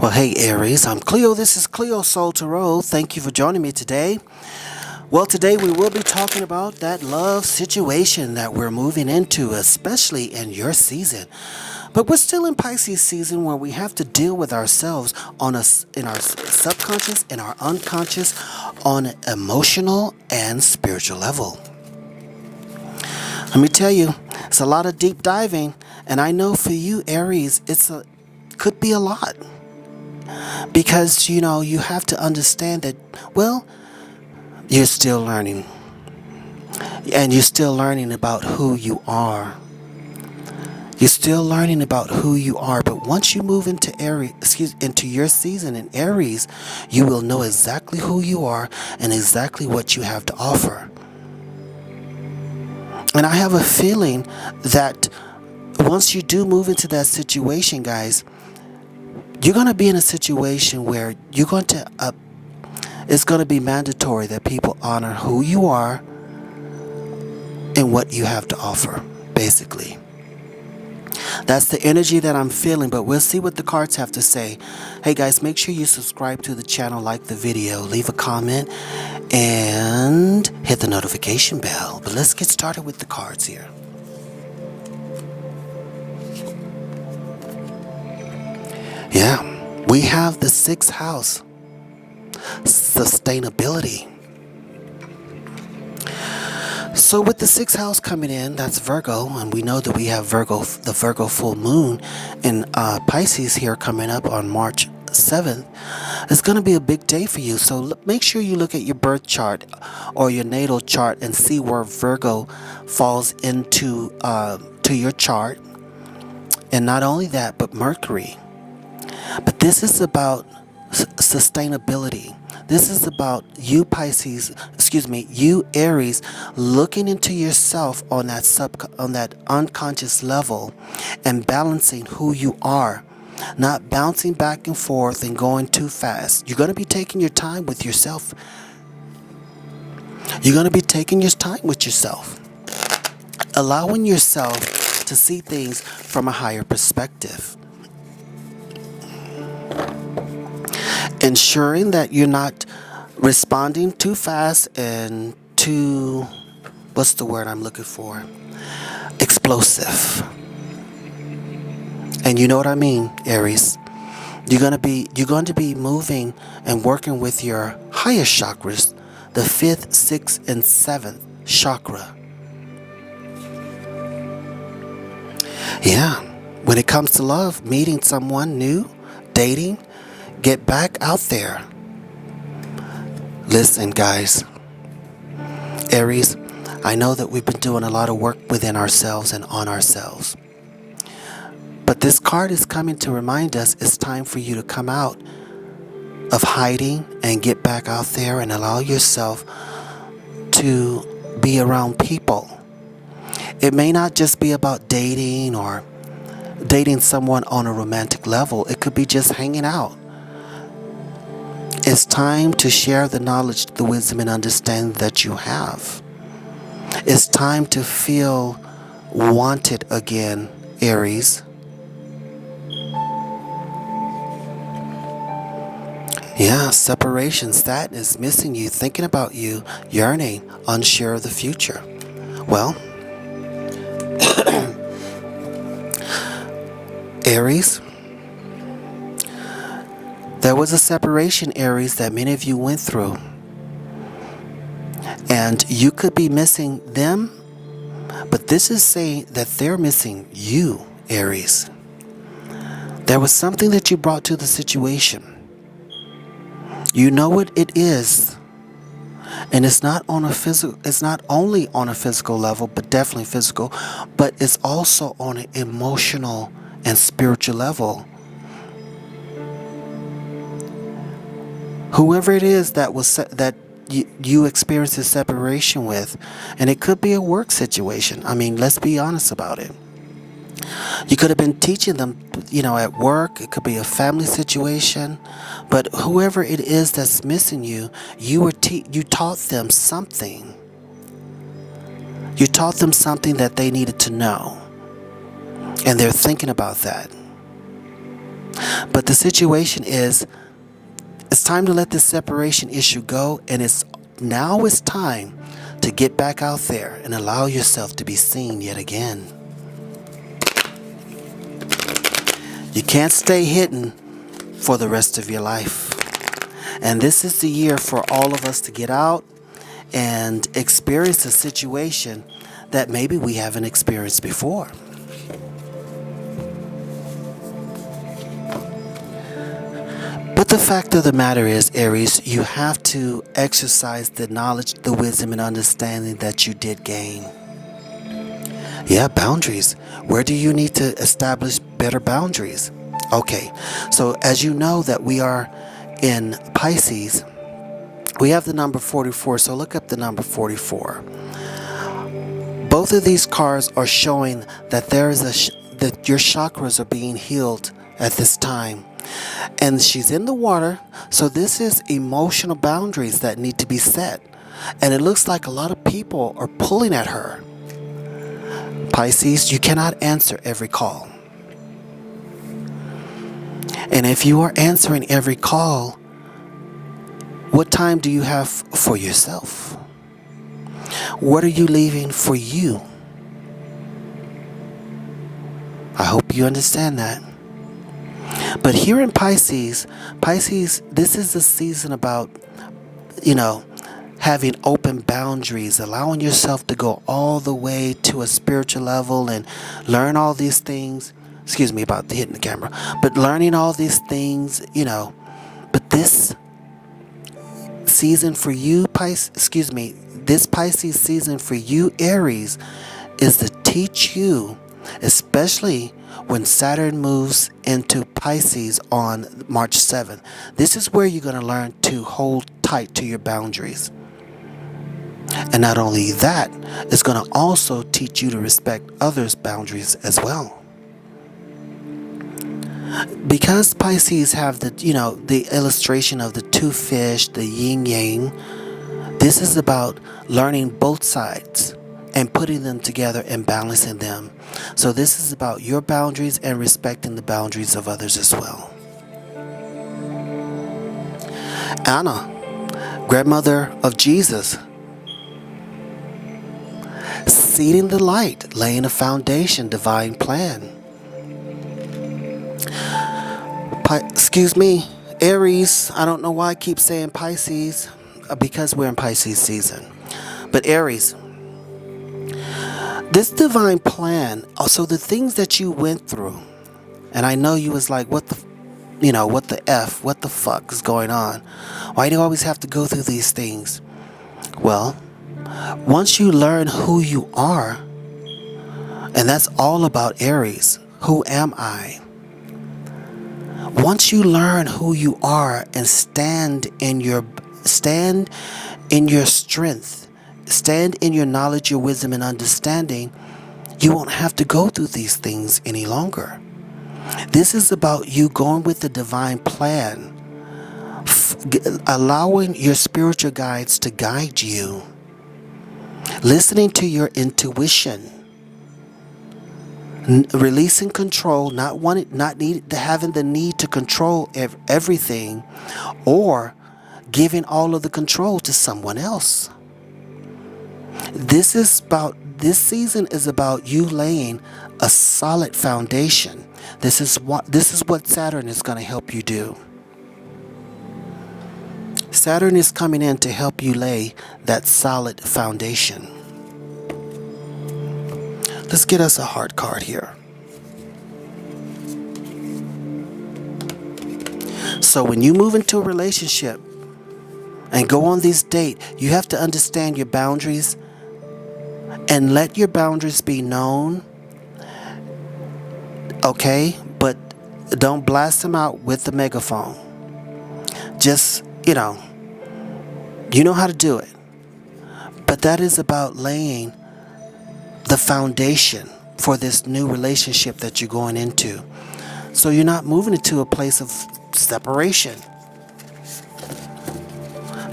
Well, hey Aries, I'm Cleo. This is CleoSoulTarot. Thank you for joining me today. Well, today we will be talking about that love situation that we're moving into, especially in your season. But we're still in Pisces season where we have to deal with ourselves in our subconscious, in our unconscious, on an emotional and spiritual level. Let me tell you, it's a lot of deep diving, and I know for you, Aries, could be a lot. Because, you have to understand that, well, you're still learning. And you're still learning about who you are. You're still learning about who you are. But once you move into into your season in Aries, you will know exactly who you are and exactly what you have to offer. And I have a feeling that once you do move into that situation, guys, you're going to be in a situation where it's going to be mandatory that people honor who you are and what you have to offer, basically. That's the energy that I'm feeling, but we'll see what the cards have to say. Hey guys, make sure you subscribe to the channel, like the video, leave a comment, and hit the notification bell. But let's get started with the cards here. Yeah, we have the 6th house, sustainability. So with the 6th house coming in, that's Virgo, and we know that we have the Virgo full moon in Pisces here coming up on March 7th. It's going to be a big day for you, so make sure you look at your birth chart or your natal chart and see where Virgo falls into to your chart. And not only that, but Mercury. But this is about sustainability. This is about you you Aries, looking into yourself on that unconscious level and balancing who you are, not bouncing back and forth and going too fast. You're going to be taking your time with yourself. You're going to be taking your time with yourself, allowing yourself to see things from a higher perspective. Ensuring that you're not responding too fast and too, what's the word I'm looking for? Explosive. And you know what I mean, Aries. You're going to be moving and working with your highest chakras, the 5th, 6th, and 7th chakra. Yeah, when it comes to love, meeting someone new, dating, get back out there. Listen, guys. Aries, I know that we've been doing a lot of work within ourselves and on ourselves. But this card is coming to remind us it's time for you to come out of hiding and get back out there and allow yourself to be around people. It may not just be about dating or dating someone on a romantic level. It could be just hanging out. It's time to share the knowledge, the wisdom, and understanding that you have. It's time to feel wanted again, Aries. Yeah, separation, sadness, missing you, thinking about you, yearning, unsure of the future. Well, Aries, there was a separation, Aries, that many of you went through. And you could be missing them, but this is saying that they're missing you, Aries. There was something that you brought to the situation. You know what it is. And it's not only on a physical level, but definitely physical, but it's also on an emotional and spiritual level. Whoever it is that you experience a separation with, and it could be a work situation. I mean, let's be honest about it. You could have been teaching them, at work. It could be a family situation. But whoever it is that's missing you, you taught them something. You taught them something that they needed to know. And they're thinking about that. But the situation is, it's time to let this separation issue go, and now it's time to get back out there and allow yourself to be seen yet again. You can't stay hidden for the rest of your life. And this is the year for all of us to get out and experience a situation that maybe we haven't experienced before. But the fact of the matter is, Aries, you have to exercise the knowledge, the wisdom, and understanding that you did gain. Yeah, boundaries. Where do you need to establish better boundaries? Okay, so as you know that we are in Pisces, we have the number 44, so look up the number 44. Both of these cards are showing that that your chakras are being healed at this time. And she's in the water, so this is emotional boundaries that need to be set. And it looks like a lot of people are pulling at her. Pisces, you cannot answer every call. And if you are answering every call, what time do you have for yourself? What are you leaving for you? I hope you understand that. But here in Pisces, this is the season about, having open boundaries, allowing yourself to go all the way to a spiritual level and learn all these things. Excuse me about hitting the camera. But learning all these things, But this season for you, this Pisces season for you, Aries, is to teach you, especially when Saturn moves into Pisces on March 7th. This is where you're going to learn to hold tight to your boundaries. And not only that, it's going to also teach you to respect others' boundaries as well. Because Pisces have the illustration of the two fish, the yin yang, this is about learning both sides and putting them together and balancing them. So this is about your boundaries and respecting the boundaries of others as well. Anna, grandmother of Jesus, seeding the light, laying a foundation, divine plan. Aries, I don't know why I keep saying Pisces, because we're in Pisces season. But Aries, this divine plan, also the things that you went through, and I know you was like, what the fuck is going on? Why do you always have to go through these things? Well, once you learn who you are, and that's all about Aries, who am I? Once you learn who you are and stand in your strength, stand in your knowledge, your wisdom, and understanding, you won't have to go through these things any longer. This is about you going with the divine plan, allowing your spiritual guides to guide you, listening to your intuition, releasing control, having the need to control everything, or giving all of the control to someone else. This season is about you laying a solid foundation. This is what Saturn is going to help you do. Saturn is coming in to help you lay that solid foundation. Let's get us a heart card here. So when you move into a relationship and go on this date, you have to understand your boundaries and let your boundaries be known. Okay? But don't blast them out with the megaphone. Just, you know how to do it. But that is about laying the foundation for this new relationship that you're going into. So you're not moving into a place of separation,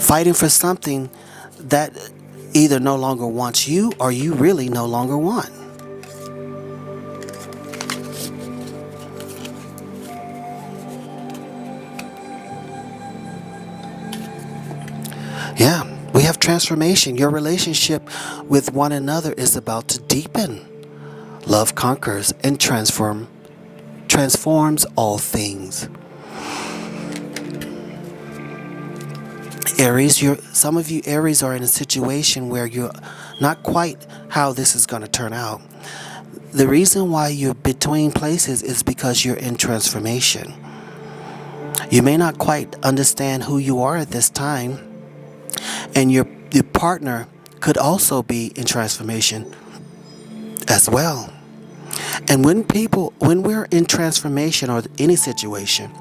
fighting for something that either no longer wants you or you really no longer want. Yeah, we have transformation. Your relationship with one another is about to deepen. Love conquers and transforms all things. Aries, some of you Aries are in a situation where you're not quite how this is going to turn out. The reason why you're between places is because you're in transformation. You may not quite understand who you are at this time, and your partner could also be in transformation as well. And when we're in transformation or any situation,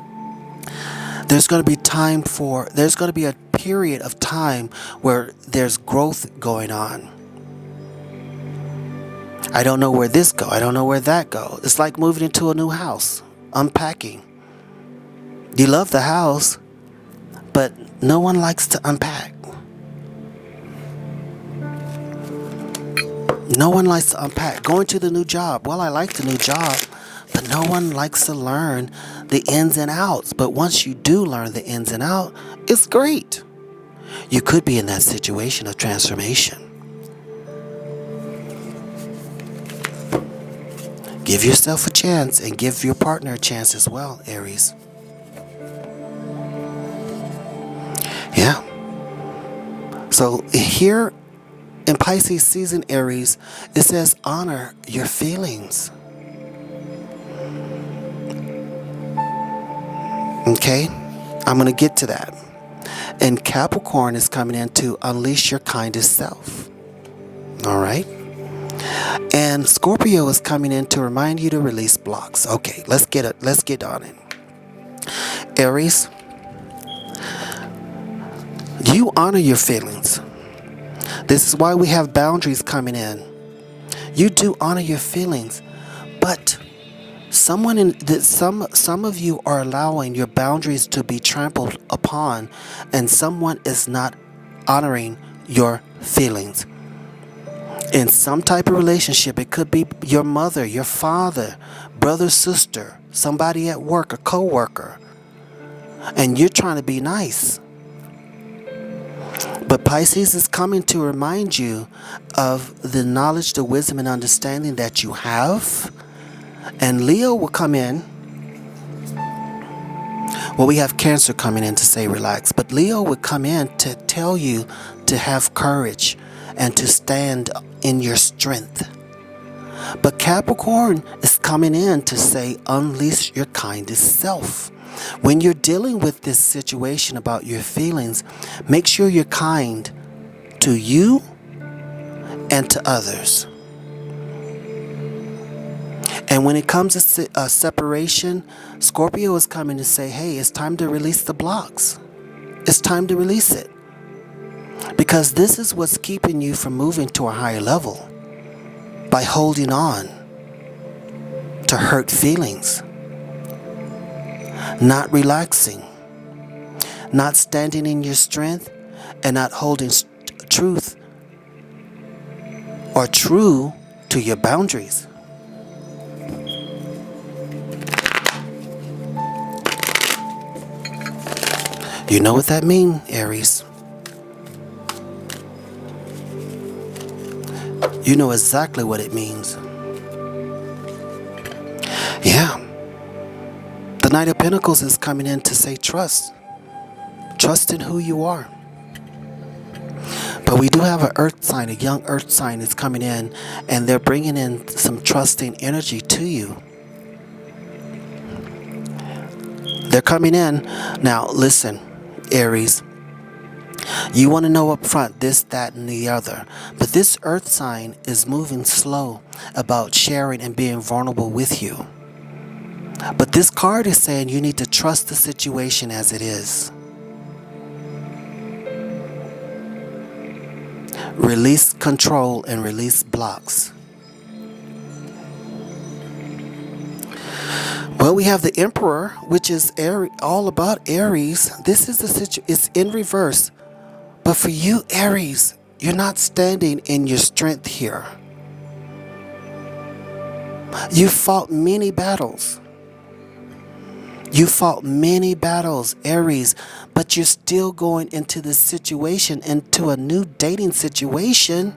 there's going to be a period of time where there's growth going on. I don't know where this go. I don't know where that go. It's like moving into a new house, unpacking. You love the house, but no one likes to unpack. No one likes to unpack. Going to the new job. Well, I like the new job, but no one likes to learn the ins and outs. But once you do learn the ins and outs, it's great. You could be in that situation of transformation. Give yourself a chance and give your partner a chance as well, Aries. Yeah. So here in Pisces season, Aries, it says honor your feelings. Okay? I'm going to get to that. And Capricorn is coming in to unleash your kindest self. All right? And Scorpio is coming in to remind you to release blocks. Okay, let's get on it. Aries, you honor your feelings. This is why we have boundaries coming in. You do honor your feelings, but some of you are allowing your boundaries to be trampled upon, and someone is not honoring your feelings. In some type of relationship, it could be your mother, your father, brother, sister, somebody at work, a co-worker, and you're trying to be nice. But Pisces is coming to remind you of the knowledge, the wisdom, and understanding that you have. And Leo will come in. Well, we have Cancer coming in to say relax. But Leo would come in to tell you to have courage and to stand in your strength. But Capricorn is coming in to say unleash your kindest self. When you're dealing with this situation about your feelings, make sure you're kind to you and to others. And when it comes to separation, Scorpio is coming to say, hey, it's time to release the blocks. It's time to release it. Because this is what's keeping you from moving to a higher level. By holding on to hurt feelings. Not relaxing, not standing in your strength, and not holding truth or true to your boundaries. You know what that means, Aries? You know exactly what it means. Yeah. The Knight of Pentacles is coming in to say trust. Trust in who you are. But we do have an earth sign, a young earth sign is coming in, and they're bringing in some trusting energy to you. They're coming in. Now, listen, Aries. You want to know up front this, that, and the other. But this earth sign is moving slow about sharing and being vulnerable with you. But this card is saying you need to trust the situation as it is. Release control and release blocks. Well, we have the Emperor, which is all about Aries. This is the situation. It's in reverse. But for you, Aries, you're not standing in your strength here. You fought many battles. You fought many battles, Aries, but you're still going into this situation, into a new dating situation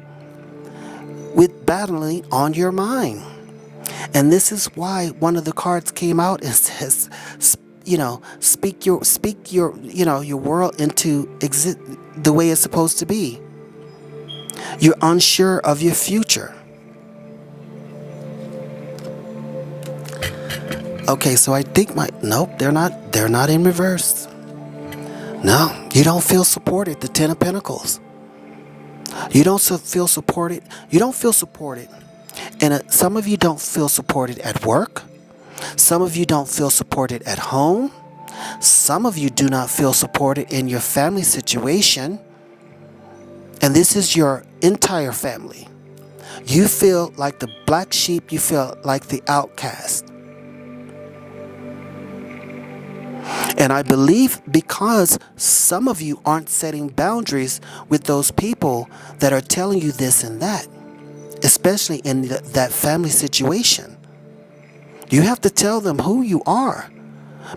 with battling on your mind. And this is why one of the cards came out and says, speak your your world into the way it's supposed to be. You're unsure of your future. Okay, so I think nope, they're not in reverse. No, you don't feel supported. The Ten of Pentacles. You don't feel supported. You don't feel supported. And some of you don't feel supported at work. Some of you don't feel supported at home. Some of you do not feel supported in your family situation. And this is your entire family. You feel like the black sheep. You feel like the outcast. And I believe because some of you aren't setting boundaries with those people that are telling you this and that, especially in that family situation. You have to tell them who you are,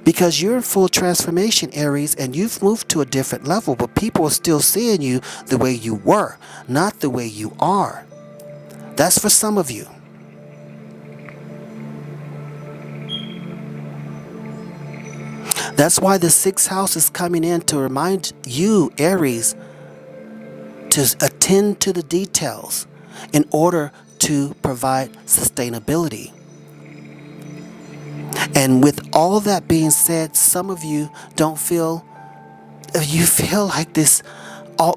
because you're in full transformation, Aries, and you've moved to a different level, but people are still seeing you the way you were, not the way you are. That's for some of you. That's why the 6th house is coming in to remind you, Aries, to attend to the details in order to provide sustainability. And with all that being said, some of you you feel like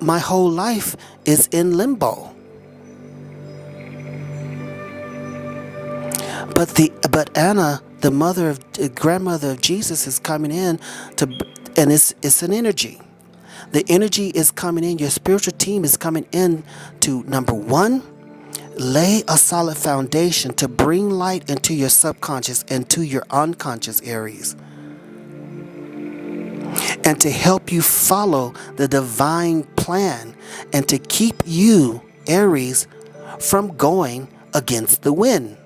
my whole life is in limbo. But Anna, the grandmother of Jesus, is coming in and it's an energy. The energy is coming in. Your spiritual team is coming in to, number one, lay a solid foundation to bring light into your subconscious and to your unconscious, Aries, and to help you follow the divine plan and to keep you, Aries, from going against the wind.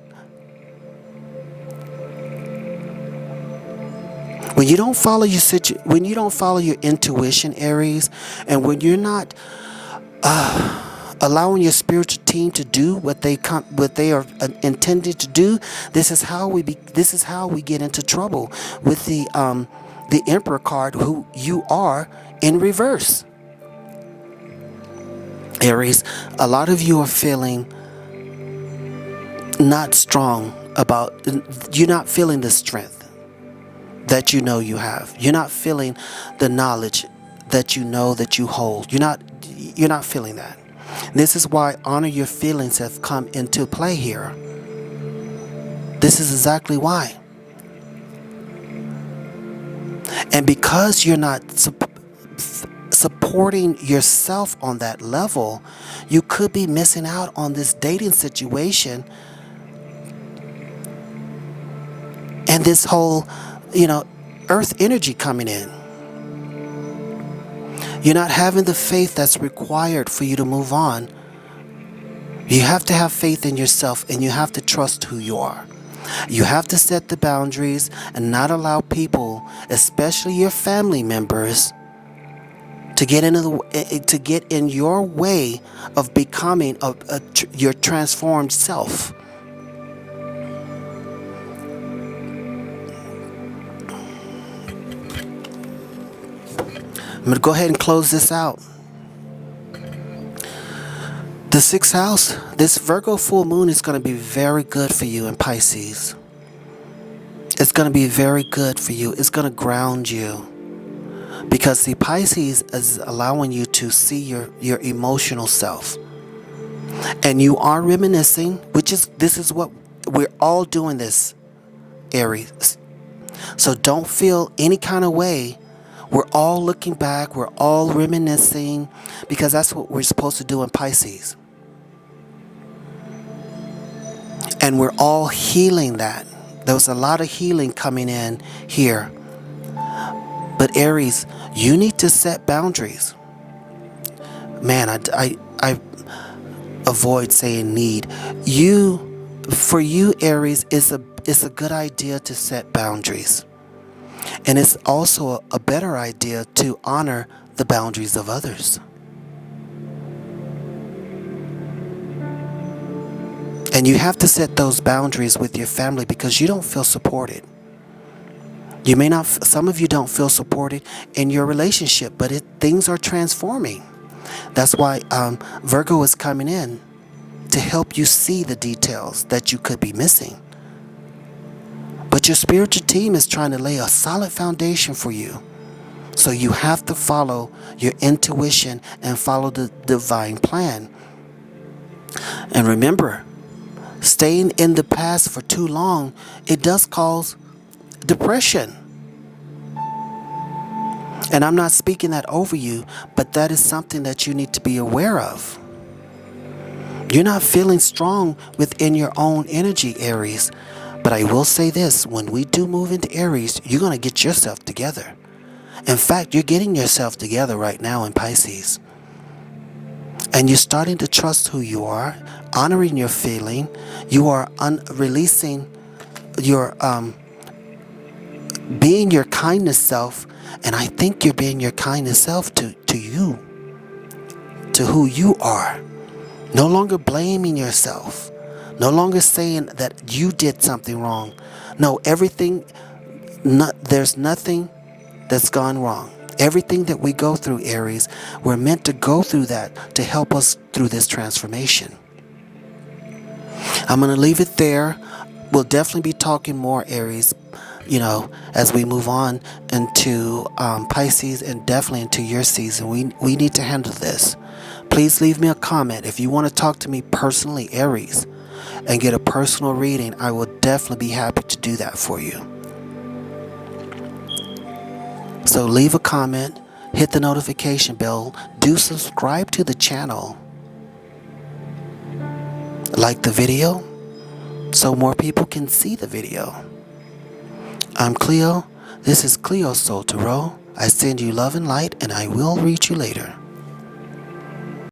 When you don't follow your intuition, Aries, and when you're not allowing your spiritual team to do what they are intended to do, this is how we get into trouble with the Emperor card, who you are in reverse. Aries, a lot of you are feeling not strong you're not feeling the strength that you know you have. You're not feeling the knowledge that you know that you hold. You're not feeling that. This is why honor your feelings have come into play here. This is exactly why. And because you're not supporting yourself on that level, you could be missing out on this dating situation and this whole earth energy coming in. You're not having the faith that's required for you to move on. You have to have faith in yourself, and you have to trust who you are. You have to set the boundaries and not allow people, especially your family members, to get in your way of becoming your transformed self. I'm going to go ahead and close this out. The 6th house, this Virgo full moon is going to be very good for you in Pisces. It's going to be very good for you. It's going to ground you. Because the Pisces is allowing you to see your emotional self. And you are reminiscing, this is what we're all doing this, Aries. So don't feel any kind of way. We're all looking back. We're all reminiscing, because that's what we're supposed to do in Pisces. And we're all healing that. There was a lot of healing coming in here. But Aries, you need to set boundaries. Man, I avoid saying need. For you, Aries, it's a good idea to set boundaries. And it's also a better idea to honor the boundaries of others. And you have to set those boundaries with your family because you don't feel supported. You may not, some of you don't feel supported in your relationship, but things are transforming. That's why Virgo is coming in to help you see the details that you could be missing. But your spiritual team is trying to lay a solid foundation for you. So you have to follow your intuition and follow the divine plan. And remember, staying in the past for too long, it does cause depression. And I'm not speaking that over you, but that is something that you need to be aware of. You're not feeling strong within your own energy, Aries. But I will say this, when we do move into Aries, you're going to get yourself together. In fact, you're getting yourself together right now in Pisces. And you're starting to trust who you are, honoring your feeling. You are releasing your, being your kindness self. And I think you're being your kindness self to you, to who you are. No longer blaming yourself. No longer saying that you did something wrong. No, there's nothing that's gone wrong. Everything that we go through, Aries, we're meant to go through that to help us through this transformation. I'm going to leave it there. We'll definitely be talking more, Aries, as we move on into Pisces and definitely into your season. We need to handle this. Please leave me a comment. If you want to talk to me personally, Aries, and get a personal reading, I will definitely be happy to do that for you. So leave a comment, hit the notification bell, do subscribe to the channel, like the video so more people can see the video. I'm Cleo. This is CleoSoulTarot. I send you love and light, and I will reach you later.